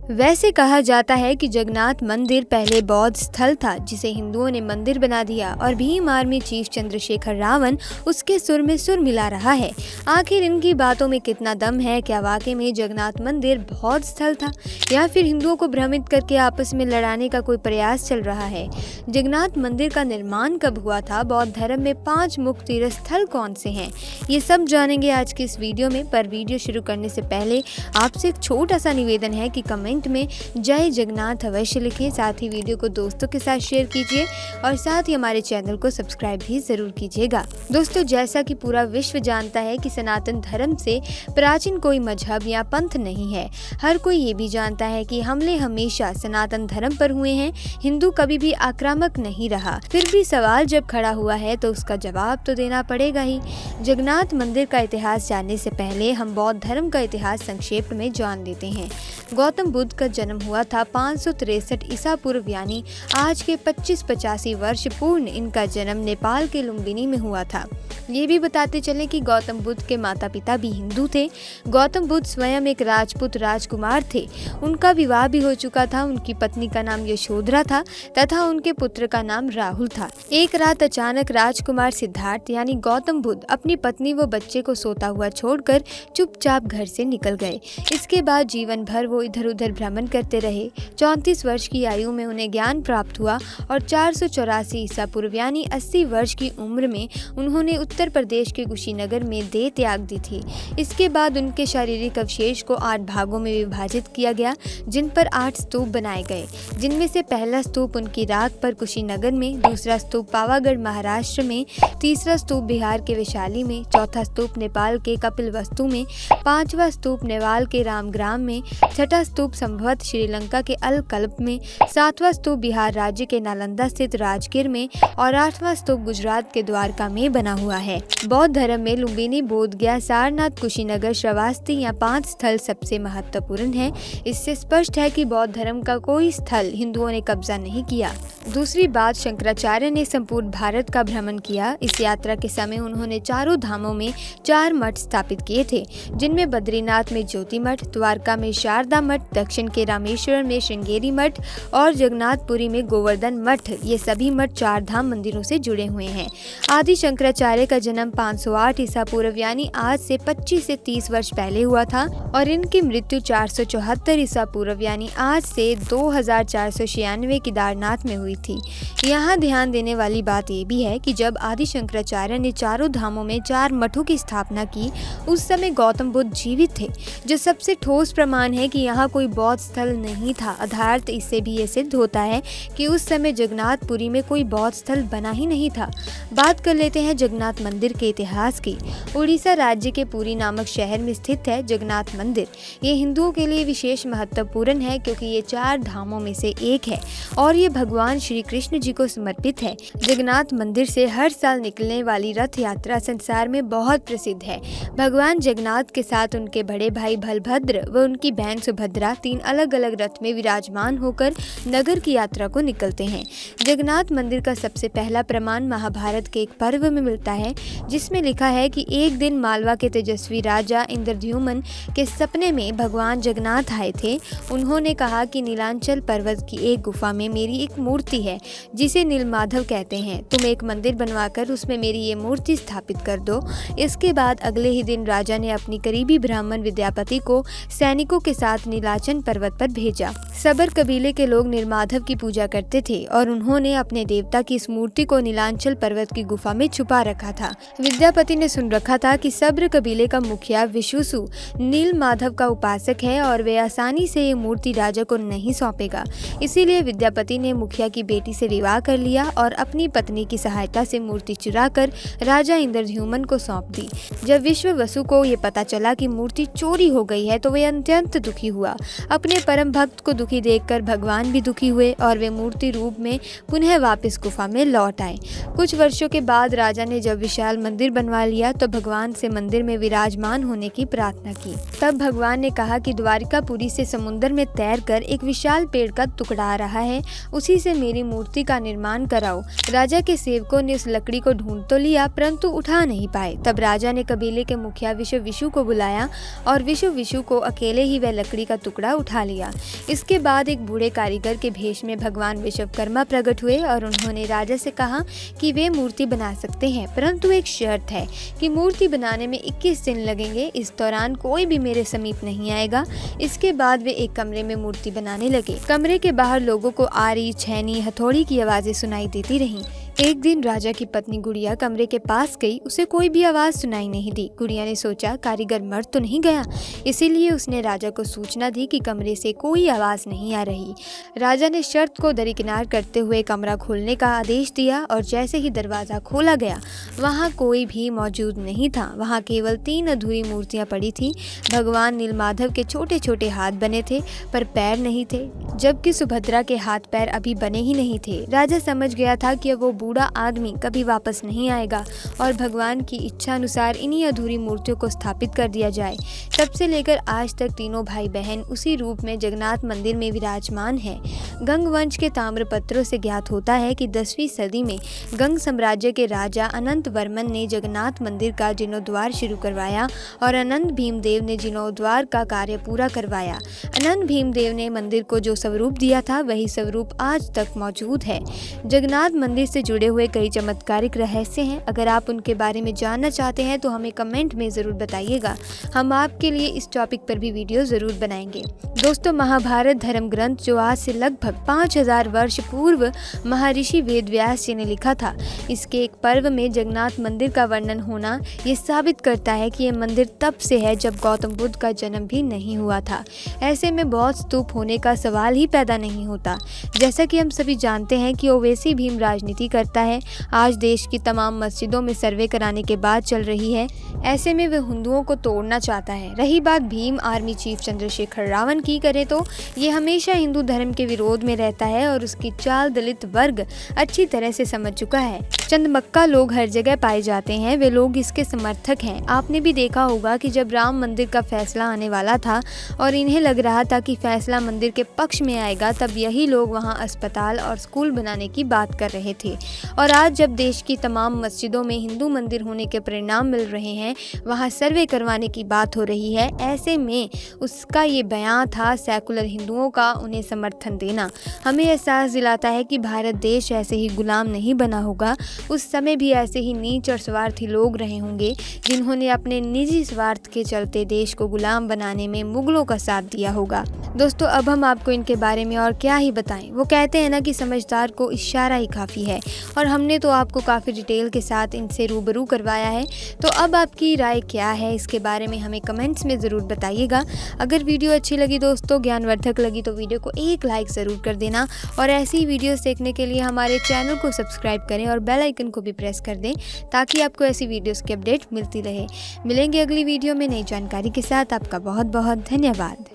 वैसे कहा जाता है कि जगन्नाथ मंदिर पहले बौद्ध स्थल था, जिसे हिंदुओं ने मंदिर बना दिया और भीम आर्मी चीफ चंद्रशेखर रावण उसके सुर में सुर मिला रहा है। आखिर इनकी बातों में कितना दम है? क्या वाकई में जगन्नाथ मंदिर बौद्ध स्थल था या फिर हिंदुओं को भ्रमित करके आपस में लड़ाने का कोई प्रयास चल रहा है? जगन्नाथ मंदिर का निर्माण कब हुआ था? बौद्ध धर्म में 5 मुख्य तीर्थ स्थल कौन से हैं? ये सब जानेंगे आज की इस वीडियो में। पर वीडियो शुरू करने से पहले आपसे एक छोटा सा निवेदन है कि कमेंट में जय जगन्नाथ अवश्य लिखें। साथ ही वीडियो को दोस्तों के साथ शेयर कीजिए और साथ ही हमारे चैनल को सब्सक्राइब भी जरूर कीजिएगा। दोस्तों, जैसा कि पूरा विश्व जानता है कि सनातन धर्म से प्राचीन कोई मजहब या पंथ नहीं है। हर कोई ये भी जानता है कि हमले हमेशा सनातन धर्म पर हुए हैं। हिंदू कभी भी आक्रामक नहीं रहा। फिर भी सवाल जब खड़ा हुआ है तो उसका जवाब तो देना पड़ेगा ही। जगन्नाथ मंदिर का इतिहास जानने से पहले हम बौद्ध धर्म का इतिहास संक्षेप में जान लेते हैं। गौतम बुद्ध का जन्म हुआ था 563 ईसा पूर्व, यानी आज के 2585 वर्ष पूर्व इनका जन्म नेपाल के लुम्बिनी में हुआ था। ये भी बताते चलें कि गौतम बुद्ध के माता पिता भी हिंदू थे। गौतम बुद्ध स्वयं एक राजपूत राजकुमार थे। उनका विवाह भी हो चुका था। उनकी पत्नी का नाम यशोधरा था तथा उनके पुत्र का नाम राहुल था। एक रात अचानक राजकुमार सिद्धार्थ यानी गौतम बुद्ध अपनी पत्नी व बच्चे को सोता हुआ छोड़कर चुपचाप घर से निकल गए। इसके बाद जीवन भर वो इधर उधर भ्रमण करते रहे। 34 वर्ष की आयु में उन्हें ज्ञान प्राप्त हुआ और 484 ईसा पूर्व यानी 80 वर्ष की उम्र में उन्होंने उत्तर प्रदेश के कुशीनगर में देह त्याग दी थी। इसके बाद उनके शारीरिक अवशेष को 8 भागों में विभाजित किया गया, जिन पर 8 स्तूप बनाए गए, जिनमें से पहला स्तूप उनकी राख पर कुशीनगर में, दूसरा स्तूप पावागढ़ महाराष्ट्र में, तीसरा स्तूप बिहार के वैशाली में, चौथा स्तूप नेपाल के कपिलवस्तु में, 5वां स्तूप नेपाल के रामग्राम में, छठा स्तूप संभवत श्रीलंका के अलकल्प में, 7वां स्तूप बिहार राज्य के नालंदा स्थित राजगीर में और 8वां स्तूप गुजरात के द्वारका में बना हुआ है। बौद्ध धर्म में लुम्बिनी, बोधगया, सारनाथ, कुशीनगर, श्रावस्ती या 5 स्थल सबसे महत्वपूर्ण है। इससे स्पष्ट है कि बौद्ध धर्म का कोई स्थल हिंदुओं ने कब्जा नहीं किया। दूसरी बात, शंकराचार्य ने संपूर्ण भारत का भ्रमण किया। इस यात्रा के समय उन्होंने चारों धामों में 4 मठ स्थापित किए थे, जिनमें बद्रीनाथ में ज्योति मठ, द्वारका में शारदा मठ, दक्षिण के रामेश्वर में श्रृंगेरी मठ और जगन्नाथपुरी में गोवर्धन मठ। ये सभी मठ 4 धाम मंदिरों से जुड़े हुए हैं। आदि शंकराचार्य का जन्म 508 ईसा पूर्व यानी आज से 25 से 30 वर्ष पहले हुआ था और इनकी मृत्यु 474 ईसा पूर्व यानी आज से 2496 केदारनाथ में हुई थी। यहाँ ध्यान देने वाली बात ये भी है कि जब आदि शंकराचार्य ने चारों धामों में 4 मठों की स्थापना की, उस समय गौतम बुद्ध जीवित थे, जो सबसे ठोस प्रमाण है कि यहाँ कोई बौद्ध स्थल नहीं था। अर्थात इससे भी ये सिद्ध होता है कि उस समय जगन्नाथपुरी में कोई बौद्ध स्थल बना ही नहीं था। बात कर लेते हैं जगन्नाथ मंदिर के इतिहास की। उड़ीसा राज्य के पुरी नामक शहर में स्थित है जगन्नाथ मंदिर। ये हिंदुओं के लिए विशेष महत्वपूर्ण है क्योंकि ये 4 धामों में से एक है और ये भगवान श्री कृष्ण जी को समर्पित है। जगन्नाथ मंदिर से हर साल निकलने वाली रथ यात्रा संसार में बहुत प्रसिद्ध है। भगवान जगन्नाथ के साथ उनके बड़े भाई बलभद्र व उनकी बहन सुभद्रा 3 अलग अलग रथ में विराजमान होकर नगर की यात्रा को निकलते हैं। जगन्नाथ मंदिर का सबसे पहला प्रमाण महाभारत के एक पर्व में मिलता है, जिसमें लिखा है कि एक दिन मालवा के तेजस्वी राजा इंद्रद्युम्न के सपने में भगवान जगन्नाथ आए थे। उन्होंने कहा कि नीलांचल पर्वत की एक गुफा में मेरी एक मूर्ति है जिसे नीलमाधव कहते हैं। तुम एक मंदिर बनवाकर उसमें मेरी ये मूर्ति स्थापित कर दो। इसके बाद अगले ही दिन राजा ने अपनी करीबी ब्राह्मण विद्यापति को सैनिकों के साथ नीलाचल पर्वत पर भेजा। सबर कबीले के लोग नीलमाधव की पूजा करते थे और उन्होंने अपने देवता की इस मूर्ति को नीलांचल पर्वत की गुफा में छुपा रखा था। विद्यापति ने सुन रखा था कि सब्र कबीले का मुखिया विशुसु नीलमाधव का उपासक है और वे आसानी से ये मूर्ति राजा को नहीं सौंपेगा। इसीलिए विद्यापति ने मुखिया की बेटी से विवाह कर लिया और अपनी पत्नी की सहायता से मूर्ति चुराकर राजा इंद्रद्युम्न को सौंप दी। जब विश्ववसु को ये पता चला कि मूर्ति चोरी हो गई है तो वे अत्यंत दुखी हुआ। अपने परम भक्त को दुखी देखकर भगवान भी दुखी हुए और वे मूर्ति रूप में पुनः वापस गुफा में लौट आए। कुछ वर्षों के बाद राजा ने जब विशाल मंदिर बनवा लिया तो भगवान से मंदिर में विराजमान होने की प्रार्थना की। तब भगवान ने कहा कि द्वारिकापुरी से समुद्र में तैरकर एक विशाल पेड़ का टुकड़ा आ रहा है, उसी से मेरी मेरी मूर्ति का निर्माण कराओ। राजा के सेवकों ने उस लकड़ी को ढूंढ तो लिया परंतु उठा नहीं पाए। तब राजा ने कबीले के मुखिया विशु को बुलाया और विशु को अकेले ही वह लकड़ी का टुकड़ा उठा लिया। इसके बाद एक बूढ़े कारीगर के भेष में भगवान विश्वकर्मा प्रकट हुए और उन्होंने राजा से कहा कि वे मूर्ति बना सकते हैं, परंतु एक शर्त है कि मूर्ति बनाने में 21 दिन लगेंगे। इस दौरान कोई भी मेरे समीप नहीं आएगा। इसके बाद वे एक कमरे में मूर्ति बनाने लगे। कमरे के बाहर लोगों को आरी, छेनी, हथौड़ी की आवाजें सुनाई देती रहीं। एक दिन राजा की पत्नी गुड़िया कमरे के पास गई। उसे कोई भी आवाज सुनाई नहीं दी। गुड़िया ने सोचा कारीगर मर तो नहीं गया, इसीलिए उसने राजा को सूचना दी कि कमरे से कोई आवाज नहीं आ रही। राजा ने शर्त को दरकिनार करते हुए कमरा खोलने का आदेश दिया और जैसे ही दरवाजा खोला गया वहाँ कोई भी मौजूद नहीं था। वहाँ केवल 3 अधूरी मूर्तियाँ पड़ी थी। भगवान नीलमाधव के छोटे छोटे हाथ बने थे पर पैर नहीं थे, जबकि सुभद्रा के हाथ पैर अभी बने ही नहीं थे। राजा समझ गया था कि वो बूढ़ा आदमी कभी वापस नहीं आएगा और भगवान की इच्छा अनुसार इन्हीं अधूरी मूर्तियों को स्थापित कर दिया जाए। तब से लेकर आज तक तीनों भाई बहन उसी रूप में जगन्नाथ मंदिर में विराजमान है। गंग वंश के ताम्रपत्रों से ज्ञात होता है कि 10वीं सदी में गंग साम्राज्य के राजा अनंत वर्मन ने जगन्नाथ मंदिर का जीर्णोद्धार शुरू करवाया और अनंत भीमदेव ने जीर्णोद्धार का कार्य पूरा करवाया। अनंत भीमदेव ने मंदिर को जो स्वरूप दिया था वही स्वरूप आज तक मौजूद है। जगन्नाथ मंदिर से जुड़े हुए कई चमत्कारिक रहस्य हैं। अगर आप उनके बारे में जानना चाहते हैं तो हमें कमेंट में ज़रूर बताइएगा। हम आपके लिए इस टॉपिक पर भी वीडियो ज़रूर बनाएंगे। दोस्तों, महाभारत धर्म ग्रंथ जो आज से लगभग 5000 वर्ष पूर्व महर्षि वेदव्यास जी ने लिखा था, इसके एक पर्व में जगन्नाथ मंदिर का वर्णन होना ये साबित करता है कि यह मंदिर तब से है जब गौतम बुद्ध का जन्म भी नहीं हुआ था। ऐसे में बौद्ध स्तूप होने का सवाल ही पैदा नहीं होता। जैसा कि हम सभी जानते हैं कि ओवैसी भीम राजनीति करता है। आज देश की तमाम मस्जिदों में सर्वे कराने के बाद चल रही है। ऐसे में वह हिंदुओं को तोड़ना चाहता है। रही बात भीम आर्मी चीफ चंद्रशेखर रावण की करें तो ये हमेशा हिंदू धर्म के विरोध में रहता है और उसकी चाल दलित वर्ग अच्छी तरह से समझ चुका है। चंद मक्का लोग हर जगह पाए जाते हैं, वे लोग इसके समर्थक हैं। आपने भी देखा होगा कि जब राम मंदिर का फैसला आने वाला था और इन्हें लग रहा था कि फैसला मंदिर के पक्ष में आएगा, तब यही लोग वहां अस्पताल और स्कूल बनाने की बात कर रहे थे। और आज जब देश की तमाम मस्जिदों में हिंदू मंदिर होने के परिणाम मिल रहे हैं, वहां सर्वे करवाने की बात हो रही है। ऐसे में उसका ये बयान था सेकुलर हिंदुओं का उन्हें समर्थन देना। हमें एहसास दिलाता है कि भारत देश ऐसे ही गुलाम नहीं बना होगा। उस समय भी ऐसे ही नीच और स्वार्थी लोग रहे होंगे जिन्होंने अपने निजी स्वार्थ के चलते देश को गुलाम बनाने में मुगलों का साथ दिया होगा। दोस्तों, अब हम आपको इनके बारे में और क्या ही बताएं। वो कहते हैं ना कि समझदार को इशारा ही काफ़ी है, और हमने तो आपको काफ़ी डिटेल के साथ इनसे रूबरू करवाया है। तो अब आपकी राय क्या है इसके बारे में हमें कमेंट्स में ज़रूर बताइएगा। अगर वीडियो अच्छी लगी दोस्तों, ज्ञानवर्धक लगी, तो वीडियो को एक लाइक ज़रूर कर देना और ऐसी ही वीडियोस देखने के लिए हमारे चैनल को सब्सक्राइब करें और बेल आइकन को भी प्रेस कर दें ताकि आपको ऐसी वीडियोस की अपडेट मिलती रहे। मिलेंगे अगली वीडियो में नई जानकारी के साथ। आपका बहुत बहुत धन्यवाद।